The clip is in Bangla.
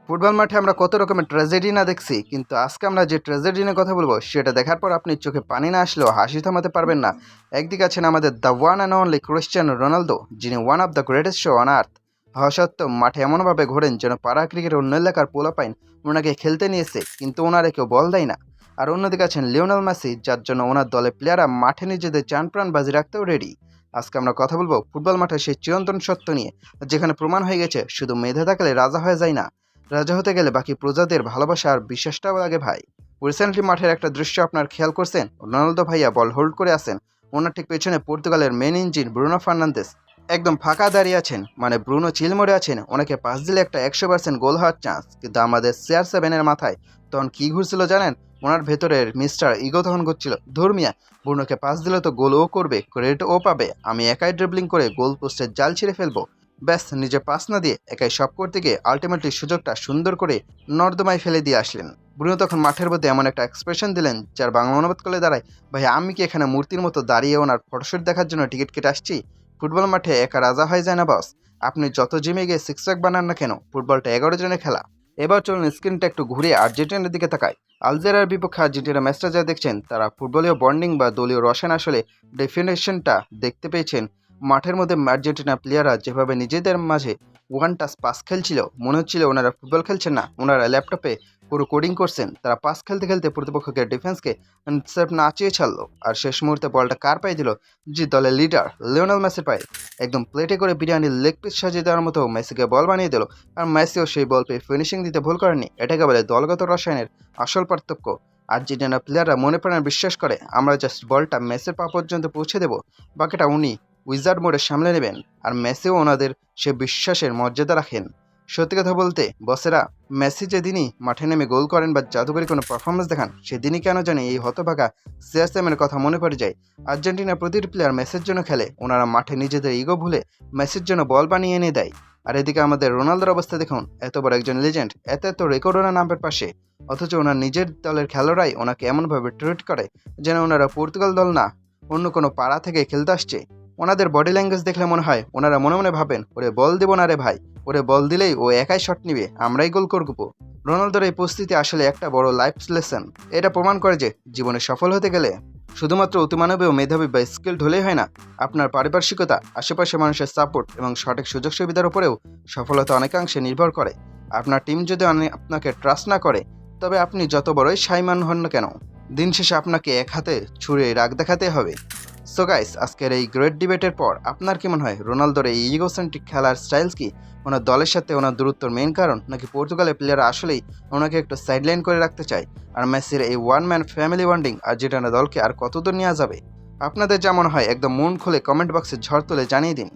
ফুটবল মাঠে আমরা কত রকমের ট্র্যাজেডি না দেখছি, কিন্তু আজকে আমরা যে ট্র্যাজেডি নিয়ে কথা বলবো সেটা দেখার পর আপনি চোখে পানি না আসলেও হাসি থামাতে পারবেন না। একদিকে আছেন আমাদের the one and only Cristiano Ronaldo, যিনি one of the greatest show on earth হওয়া সত্ত্বেও মাঠে এমনভাবে ঘোরেন যেন পাড়া ক্রিকেটের অন্য এলাকার পোলাপাইন ওনাকে খেলতে নিয়েছে, কিন্তু ওনারে কেউ বল দেয় না। আর অন্যদিকে আছেন লিওনেল মেসি, যার জন্য ওনার দলের প্লেয়াররা মাঠে নিজেদের চান প্রাণ বাজি রাখতেও রেডি। আজকে আমরা কথা বলবো ফুটবল মাঠের সেই চিরন্তন সত্য নিয়ে, যেখানে প্রমাণ হয়ে গেছে শুধু মেধা থাকলে রাজা হয়ে যায় না, রাজা হতে গেলে বাকি প্রজাদের ভালোবাসা আর বিশ্বাসটাও লাগে ভাই। রিসেন্টলি মাঠের একটা দৃশ্য আপনার খেয়াল করছেন? রোনালদো ভাইয়া বল হোল্ড করে আছেন, ওনার ঠিক পেছনে পর্তুগালের মেন ইঞ্জিন ব্রুনো ফার্নান্দেস একদম ফাঁকা দাঁড়িয়ে আছেন, মানে ব্রুনো চিলমরে আছেন, ওনাকে পাস দিলে একটা 100% গোল হওয়ার চান্স। কিন্তু আমাদের CR7-এর মাথায় তখন কি ঘুরছিল জানেন? ওনার ভেতরের মিস্টার ইগো তখন ঘুরছিল, ধর্মিয়া ব্রুনোকে পাস দিলে তো গোল ও করবে, ক্রেডিট ও পাবে, আমি একাই ড্রিবলিং করে গোল পোস্টের জাল ছিঁড়ে ফেলবো। ব্যাস, নিজে পাস না দিয়ে একাই সব করতে গিয়ে আলটিমেটলি সুযোগটা সুন্দর করে নর্দমায় ফেলে দিয়ে আসলেন। ব্রুনো তখন মাঠের মধ্যে এমন একটা এক্সপ্রেশন দিলেন যার বাংলা অনুবাদ করলে দাঁড়ায়, ভাই আমি কি এখানে মূর্তির মতো দাঁড়িয়ে ওনার ফটোশুট দেখার জন্য টিকিট কেটে আসছি? ফুটবল মাঠে একা রাজা হয়ে যায় না বস, আপনি যত জিমে গিয়ে সিক্স প্যাক বানান না কেন, ফুটবলটা 11 জনের খেলা। এবার চলুন স্ক্রিনটা একটু ঘুরিয়ে আর্জেন্টিনার দিকে তাকায়। আলজেরিয়ার বিপক্ষে আর্জেন্টিনা ম্যাচটা যা দেখছেন, তারা ফুটবলীয় বন্ডিং বা দলীয় রসায়ন আসলে ডেফিনেশনটা দেখতে পেয়েছেন। মাঠের মধ্যে আর্জেন্টিনা প্লেয়াররা যেভাবে নিজেদের মাঝে ওয়ান টাচ পাস খেলছিল, মনে হচ্ছিল ওনারা ফুটবল খেলছেন না, ওনারা ল্যাপটপে পুরো কোডিং করছেন। তারা পাস খেলতে খেলতে প্রতিপক্ষকে ডিফেন্সকে নাচিয়ে ছাড়লো, আর শেষ মুহূর্তে বলটা কার পায়ে দিল? জি, দলের লিডার লিওনেল মেসির পায়ে। একদম প্লেটে করে বিরিয়ানির লেগ পিস সাজিয়ে দেওয়ার মতো মেসিকে বল বানিয়ে দিল, আর মেসিও সেই বল পেয়ে ফিনিশিং দিতে ভুল করেননি। এটাকে বলে দলগত রসায়নের আসল পার্থক্য। আর্জেন্টিনা প্লেয়াররা মনে প্রাণে বিশ্বাস করে আমরা জাস্ট বলটা মেসির পা পর্যন্ত পৌঁছে দেব, বাকিটা উনি উইজার্ড মোডে সামলে নেবেন। আর মেসিও ওনাদের সে বিশ্বাসের মর্যাদা রাখেন। সত্যি কথা বলতে বসেরা, মেসি যেদিনই মাঠে নেমে গোল করেন বা জাদুকরী কোনো পারফরমেন্স দেখান, সেদিনই কেন জানি এই হতভাগা CR7-এর কথা মনে পড়ে যায়। আর্জেন্টিনার প্রতিটি প্লেয়ার মেসির জন্য খেলে, ওনারা মাঠে নিজেদের ইগো ভুলে মেসির জন্য বল বানিয়ে এনে দেয়। আর এদিকে আমাদের রোনালদোর অবস্থা দেখুন, এত বড় একজন লেজেন্ড, এত এত রেকর্ড ওনার নামের পাশে, অথচ ওনার নিজের দলের খেলোয়াড়রাই ওনাকে এমনভাবে ট্রিট করে যেন ওনারা পর্তুগাল দল না, অন্য কোনো পাড়া থেকে খেলতে আসছে। ওনাদের বডি ল্যাঙ্গুয়েজ দেখলে মনে হয় ওনারা মনে মনে ভাবেন, ওরে বল দেব না রে ভাই, ওরে বল দিলেই ও একাই শট নিবে, আমরাই গোল করবো। রোনালদোর এই পরিস্থিতি আসলে একটা বড় লাইফ লেসন। এটা প্রমাণ করে যে জীবনে সফল হতে গেলে শুধুমাত্র অতিমানবীয় মেধাবী বা স্কিল্ড হলেই হয় না, আপনার পারিপার্শ্বিকতা, আশেপাশে মানুষের সাপোর্ট এবং সঠিক সুযোগ সুবিধার উপরেও সফলতা অনেকাংশে নির্ভর করে। আপনার টিম যদি আপনাকে ট্রাস্ট না করে, তবে আপনি যত বড়ই সাইমান হন না কেন, দিন শেষে আপনাকে এক হাতে ছুঁড়ে রাগ দেখাতে হবে। সো গাইস, আজকের এই গ্রেট ডিবেটের পর আপনার কি মনে হয় রোনালদোর এই ইগোসেন্ট্রিক খেলার স্টাইলস কি ওনার দলের সাথে ওনার দূরত্বর মেইন কারণ, নাকি পর্তুগালের প্লেয়াররা আসলেই ওনাকে একটু সাইডলাইন করে রাখতে চায়? আর মেসির এই one man family bonding Argentina দলকে আর কতদূর নেওয়া যাবে? আপনাদের যেমন হয় একদম মন খুলে কমেন্ট বক্সে ঝড় তুলে জানিয়ে দিন।